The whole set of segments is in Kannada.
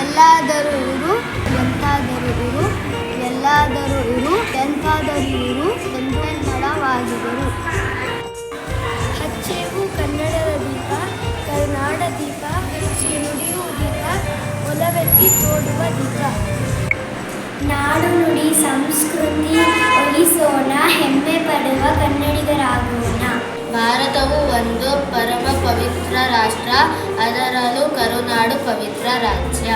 ಎಲ್ಲಾದರೂ ಇರು ಎಂತಾದರೂ ಇರು ಎಲ್ಲಾದರೂ ಇರು ಎಂತಾದರೂ ಇರು ಎಂದೆನ್ನಡವಾಗಿದರು. ಹಚ್ಚೆವು ಕನ್ನಡದ ದೀಪ ಕರುನಾಡ ದೀಪ ಹೆಚ್ಚಿ ನುಡಿಯುವ ದೀಪ ಒಲವೆತ್ತಿ ತೋಡುವ ದೀಪ. ನಾಡು ನುಡಿ ಸಂಸ್ಕೃತಿ ಉಳಿಸೋಣ, ಹೆಮ್ಮೆ ಪಡುವ ಕನ್ನಡಿಗರಾಗೋಣ. ಭಾರತವು ಒಂದು ಪರಮ ಪವಿತ್ರ ರಾಷ್ಟ್ರ, ಅದರಲ್ಲೂ ಕರುನಾಡು ಪವಿತ್ರ ರಾಜ್ಯ.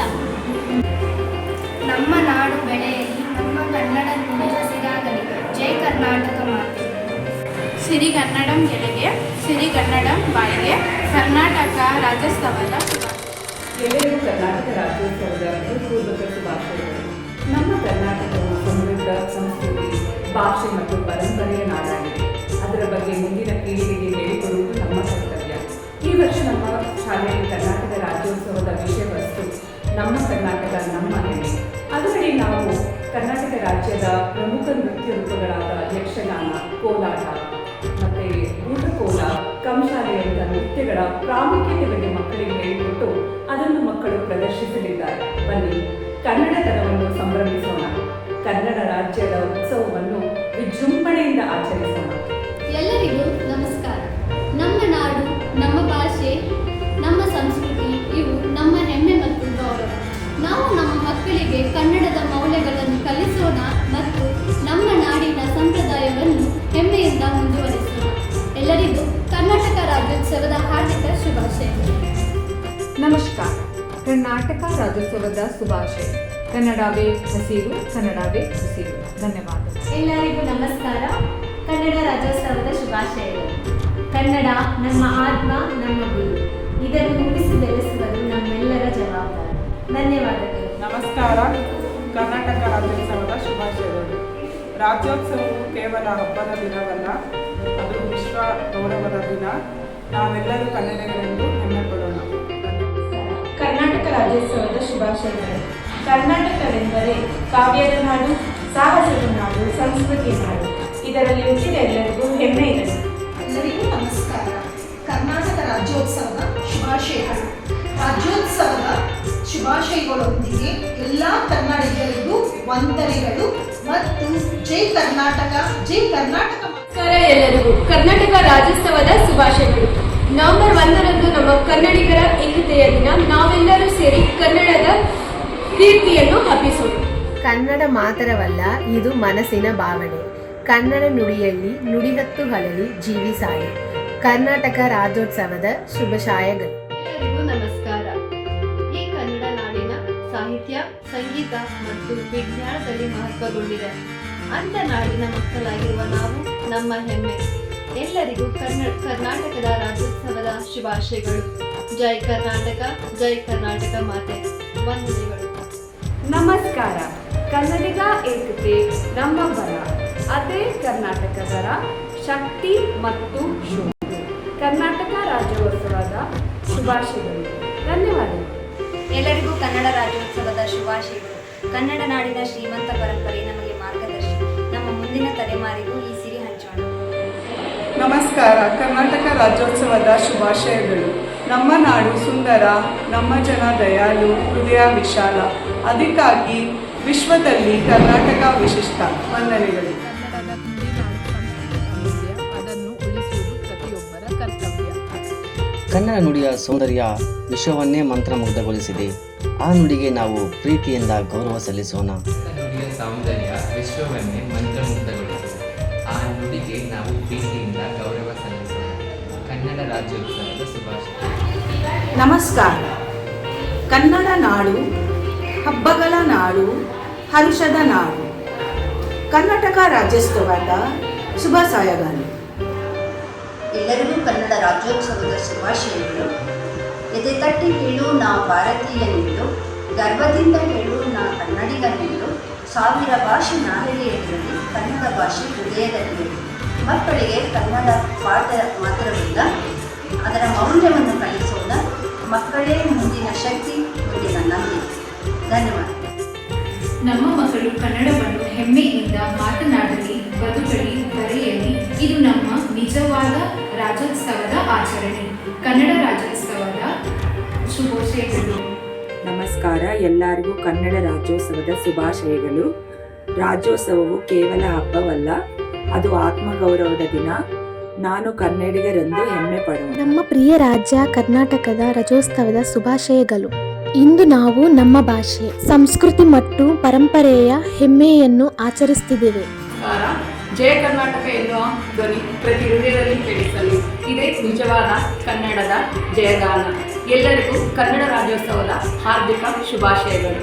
ನಮ್ಮ ನಾಡು ಬೆಳೆಯಲಿ, ನಮ್ಮ ಕನ್ನಡ ನುಡಿ ಹಸಿರಾಗಲಿ. ಜೈ ಕರ್ನಾಟಕ ಮಾತೆ. ಸಿರಿಗನ್ನಡಂ ಗೆಳೆಗೆ ಸಿರಿಗನ್ನಡಂ ಬಾಯಿಗೆ ಕರ್ನಾಟಕ ರಾಜ್ಯೋತ್ಸವದ ಎಲ್ಲರಿಗೂ ಕರ್ನಾಟಕ ರಾಜ್ಯೋತ್ಸವದ ಹೃತ್ಪೂರ್ವಕ ಶುಭಾಶಯಗಳು. ನಮ್ಮ ಕರ್ನಾಟಕವು ಸಮೃದ್ಧ ಸಂಸ್ಕೃತಿ, ಭಾಷೆ ಮತ್ತು ಪರಂಪರೆಯ ನಾಡಾಗಿದೆ. ಅದರ ಬಗ್ಗೆ ಮುಂದಿನ ಪೀಳಿಗೆಗೆ ಹೇಳಿಕೊಡುವುದು ನಮ್ಮ ಕರ್ತವ್ಯ. ಈ ವರ್ಷ ನಮ್ಮ ಶಾಲೆಯಲ್ಲಿ ಕರ್ನಾಟಕ ರಾಜ್ಯೋತ್ಸವದ ವಿಷಯ ವಸ್ತು ನಮ್ಮ ಕರ್ನಾಟಕ ನಮ್ಮ ಹೆಮ್ಮೆ. ಅದರಲ್ಲಿ ನಾವು ಕರ್ನಾಟಕ ರಾಜ್ಯದ ಪ್ರಮುಖ ನೃತ್ಯ ರೂಪಗಳಾದ ಯಕ್ಷಗಾನ, ಕೋಲಾಟ ಮತ್ತು ಊಟಕೋಲ, ಕಂಸಾಲೆಯಂಥ ನೃತ್ಯಗಳ ಪ್ರಾಮುಖ್ಯತೆ ಬಗ್ಗೆ ಮಕ್ಕಳಿಗೆ ಹೇಳಿಕೊಟ್ಟು ಅದನ್ನು ಮಕ್ಕಳು ಪ್ರದರ್ಶಿಸಲಿದ್ದಾರೆ. ಬನ್ನಿ, ಕನ್ನಡತನವನ್ನು ಸಂಭ್ರಮಿಸೋಣ. ಕನ್ನಡ ರಾಜ್ಯದ ಉತ್ಸವವನ್ನು ವಿಜೃಂಭಣೆಯಿಂದ ಆಚರಿಸೋಣ. ಎಲ್ಲರಿಗೂ ನಮಸ್ಕಾರ. ನಮ್ಮ ನಾಡು, ನಮ್ಮ ಭಾಷೆ, ನಮ್ಮ ಸಂಸ್ಕೃತಿ ಇವು ನಮ್ಮ ಹೆಮ್ಮೆ ಮತ್ತು ಗೌರವ. ನಾವು ನಮ್ಮ ಮಕ್ಕಳಿಗೆ ಕನ್ನಡದ ಮೌಲ್ಯಗಳನ್ನು ಕಲಿಸೋಣ ಮತ್ತು ನಮ್ಮ ನಾಡಿನ ಸಂಪ್ರದಾಯವನ್ನು ಹೆಮ್ಮೆಯಿಂದ ಮುಂದುವರಿಸೋಣ. ಎಲ್ಲರಿಗೂ ಕರ್ನಾಟಕ ರಾಜ್ಯೋತ್ಸವದ ಹಾರ್ದಿಕ ಶುಭಾಶಯಗಳು. ನಮಸ್ಕಾರ. ಕರ್ನಾಟಕ ರಾಜ್ಯೋತ್ಸವದ ಶುಭಾಶಯ. ಕನ್ನಡವೇ ಹಸಿರು, ಕನ್ನಡವೇ ಉಸಿರು. ಧನ್ಯವಾದ. ಎಲ್ಲರಿಗೂ ನಮಸ್ಕಾರ. ಕನ್ನಡ ರಾಜ್ಯೋತ್ಸವದ ಶುಭಾಶಯಗಳು. ಕನ್ನಡ ನಮ್ಮ ಆತ್ಮ, ನಮ್ಮ ಗುರು. ಇದನ್ನು ಉಳಿಸಿ ಬೆಳೆಸುವುದು ನಮ್ಮೆಲ್ಲರ ಜವಾಬ್ದಾರಿ. ಧನ್ಯವಾದಗಳು. ನಮಸ್ಕಾರ. ಕರ್ನಾಟಕ ರಾಜ್ಯೋತ್ಸವದ ಶುಭಾಶಯಗಳು. ರಾಜ್ಯೋತ್ಸವವು ಕೇವಲ ಹಬ್ಬದ ದಿನವಲ್ಲ, ಅದು ವಿಶ್ವ ಗೌರವದ ದಿನ. ನಾವೆಲ್ಲರೂ ಕನ್ನಡಿಗರೆಂದು ಹೆಮ್ಮೆ ಪಡೋಣ. ಕರ್ನಾಟಕ ರಾಜ್ಯೋತ್ಸವದ ಶುಭಾಶಯಗಳು. ಕರ್ನಾಟಕವೆಂದರೆ ಕಾವ್ಯದ ನಾಡು, ಸಾಹಸದ ನಾಡು, ಸಂಸ್ಕೃತಿ ನಾಡು. ಇದರಲ್ಲಿ ಹುಟ್ಟಿದ ಎಲ್ಲರಿಗೂ ಹೆಮ್ಮೆ ಇದೆ. ಎಲ್ಲರಿಗೂ ನಮಸ್ಕಾರ. ಕರ್ನಾಟಕ ರಾಜ್ಯೋತ್ಸವದ ಶುಭಾಶಯಗಳು. ರಾಜ್ಯೋತ್ಸವದ ಶುಭಾಶಯಗಳೊಂದಿಗೆ ಎಲ್ಲ ಕನ್ನಡಿಗರಿಗೂ ವಂದನೆಗಳು ಮತ್ತು ಜೈ ಕರ್ನಾಟಕ, ಜೈ ಕರ್ನಾಟಕ. ನಮಸ್ಕಾರ ಎಲ್ಲರಿಗೂ. ಕರ್ನಾಟಕ ರಾಜ್ಯೋತ್ಸವದ ಶುಭಾಶಯಗಳು. ನವೆಂಬರ್ 1ರಂದು ನಮ್ಮ ಕನ್ನಡಿಗರ ಏಕತೆಯ ದಿನ. ನಾವೆಲ್ಲರೂ ಸೇರಿ ಕನ್ನಡದ ಕೀರ್ತಿಯನ್ನು ಹಬ್ಬಿಸೋಣ. ಕನ್ನಡ ಮಾತ್ರವಲ್ಲ, ಇದು ಮನಸ್ಸಿನ ಭಾವನೆ. ಕನ್ನಡ ನುಡಿಯಲ್ಲಿ ನುಡಿಹತ್ತು ಹಳಲಿ ಜೀವಿಸಾಯಿ. ಕರ್ನಾಟಕ ರಾಜ್ಯೋತ್ಸವದ ಶುಭಾಶಯಗಳು. ಎಲ್ಲರಿಗೂ ನಮಸ್ಕಾರ. ಈ ಕನ್ನಡ ನಾಡಿನ ಸಾಹಿತ್ಯ, ಸಂಗೀತ ಮತ್ತು ವಿಜ್ಞಾನದಲ್ಲಿ ಮಹತ್ವಗೊಂಡಿದೆ. ಅಂತ ನಾಡಿನ ಮಕ್ಕಳಾಗಿರುವ ನಾವು ನಮ್ಮ ಹೆಮ್ಮೆ. ಎಲ್ಲರಿಗೂ ಕರ್ನಾಟಕದ ರಾಜ್ಯೋತ್ಸವದ ಶುಭಾಶಯಗಳು. ಜೈ ಕರ್ನಾಟಕ, ಜೈ ಕರ್ನಾಟಕ ಮಾತೆ. ವಂದನೆಗಳು. ನಮಸ್ಕಾರ. ಕನ್ನಡಿಗ ಏಕತೆ ನಮ್ಮ ಬಲ, ಅದೇ ಕರ್ನಾಟಕದರ ಶಕ್ತಿ ಮತ್ತು ಶೋಭೆ. ಕರ್ನಾಟಕ ರಾಜ್ಯೋತ್ಸವದ ಶುಭಾಶಯಗಳು. ಧನ್ಯವಾದಗಳು. ಎಲ್ಲರಿಗೂ ಕನ್ನಡ ರಾಜ್ಯೋತ್ಸವದ ಶುಭಾಶಯಗಳು. ಕನ್ನಡ ನಾಡಿನ ಶ್ರೀಮಂತ ಪರಂಪರೆ ನಮಗೆ ಮಾರ್ಗದರ್ಶಿ. ನಮ್ಮ ಮುಂದಿನ ತಲೆಮಾರಿಗೂ ಈ ಸಿರಿ ಹಂಚೋಣ. ನಮಸ್ಕಾರ. ಕರ್ನಾಟಕ ರಾಜ್ಯೋತ್ಸವದ ಶುಭಾಶಯಗಳು. ನಮ್ಮ ನಾಡು ಸುಂದರ, ನಮ್ಮ ಜನ ದಯಾಳು, ಹೃದಯ ವಿಶಾಲ. ಅದಕ್ಕಾಗಿ ವಿಶ್ವದಲ್ಲಿ ಕರ್ನಾಟಕ ವಿಶಿಷ್ಟ. ವಂದನೆಗಳು. ಕನ್ನಡದ ನುಡಿನಾಡು ಅದನ್ನು ಉಳಿಸುವುದು ಪ್ರತಿಯೊಬ್ಬರ ಕರ್ತವ್ಯ. ಕನ್ನಡ ನುಡಿಯ ಸೌಂದರ್ಯ ವಿಶ್ವವನ್ನೇ ಮಂತ್ರಮುಗ್ಧಗೊಳಿಸಿದೆ. ಆ ನುಡಿಗೆ ನಾವು ಪ್ರೀತಿಯಿಂದ ಗೌರವ ಸಲ್ಲಿಸೋಣ. ನುಡಿಯ ಸೌಂದರ್ಯ ವಿಶ್ವವನ್ನೇ ಮಂತ್ರಮುಗ್ಧಗೊಳಿಸಿದೆ. ಆ ನುಡಿಗೆ ನಾವು ಪ್ರೀತಿಯಿಂದ ಗೌರವ ಸಲ್ಲಿಸೋಣ. ಕನ್ನಡ ರಾಜ್ಯೋತ್ಸವದ ಶುಭಾಶಯ. ನಮಸ್ಕಾರ. ಕನ್ನಡ ನಾಡು ಹಬ್ಬಗಳ ನಾಡು, ಹರುಷದ ನಾಡು. ಕರ್ನಾಟಕ ರಾಜ್ಯೋತ್ಸವದ ಶುಭಾಶಯಗಳು. ಎಲ್ಲರಿಗೂ ಕನ್ನಡ ರಾಜ್ಯೋತ್ಸವದ ಶುಭಾಶಯಗಳು. ಎದೆ ತಟ್ಟಿ ಹೇಳು ನಾ ಭಾರತೀಯನೆಂದು, ಗರ್ವದಿಂದ ಹೇಳು ನಾ ಕನ್ನಡಿಗನೆಂದು. ಸಾವಿರ ಭಾಷೆ ನಾಲಿಗೆಯಲ್ಲಿರಲಿ, ಕನ್ನಡ ಭಾಷೆ ಹೃದಯದಲ್ಲಿರಲಿ. ಮಕ್ಕಳಿಗೆ ಕನ್ನಡ ಪಾಠ ಮಾತ್ರವಿಲ್ಲ, ಅದರ ಮೌಲ್ಯವನ್ನು ಕಲಿಸೋಣ. ಮಕ್ಕಳೇ ಮುಂದಿನ ಶಕ್ತಿ, ಮುಂದಿನ ನಂಬಿಕೆ. ಧನ್ಯವಾದ. ನಮ್ಮ ಮಕ್ಕಳು ಕನ್ನಡವನ್ನು ಹೆಮ್ಮೆಯಿಂದ ಮಾತನಾಡಲಿ, ಬದುಕಲಿ, ಬರೆಯಲಿ. ಇದು ನಮ್ಮ ನಿಜವಾದ ರಾಜ್ಯೋತ್ಸವದ ಆಚರಣೆ. ಕನ್ನಡ ರಾಜ್ಯೋತ್ಸವದ ಶುಭಾಶಯಗಳು. ನಮಸ್ಕಾರ. ಎಲ್ಲರಿಗೂ ಕನ್ನಡ ರಾಜ್ಯೋತ್ಸವದ ಶುಭಾಶಯಗಳು. ರಾಜ್ಯೋತ್ಸವವು ಕೇವಲ ಹಬ್ಬವಲ್ಲ, ಅದು ಆತ್ಮಗೌರವದ ದಿನ. ನಾನು ಕನ್ನಡಿಗರೆಂದು ಹೆಮ್ಮೆ ಪಡುವ. ನಮ್ಮ ಪ್ರಿಯ ರಾಜ್ಯ ಕರ್ನಾಟಕದ ರಾಜ್ಯೋತ್ಸವದ ಶುಭಾಶಯಗಳು. ಇಂದು ನಾವು ನಮ್ಮ ಭಾಷೆ, ಸಂಸ್ಕೃತಿ ಮತ್ತು ಪರಂಪರೆಯ ಹೆಮ್ಮೆಯನ್ನು ಆಚರಿಸುತ್ತಿದ್ದೇವೆ. ಜಯ ಕರ್ನಾಟಕ ಎನ್ನುವ ಧ್ವನಿ ಪ್ರತಿ ಹೃದಯದಲ್ಲಿ ಕೇಳಿಸಲಿ. ಇದೇ ನಿಜವಾದ ಕನ್ನಡದ ಜಯಗಾನ. ಎಲ್ಲರಿಗೂ ಕನ್ನಡ ರಾಜ್ಯೋತ್ಸವದ ಹಾರ್ದಿಕ ಶುಭಾಶಯಗಳು.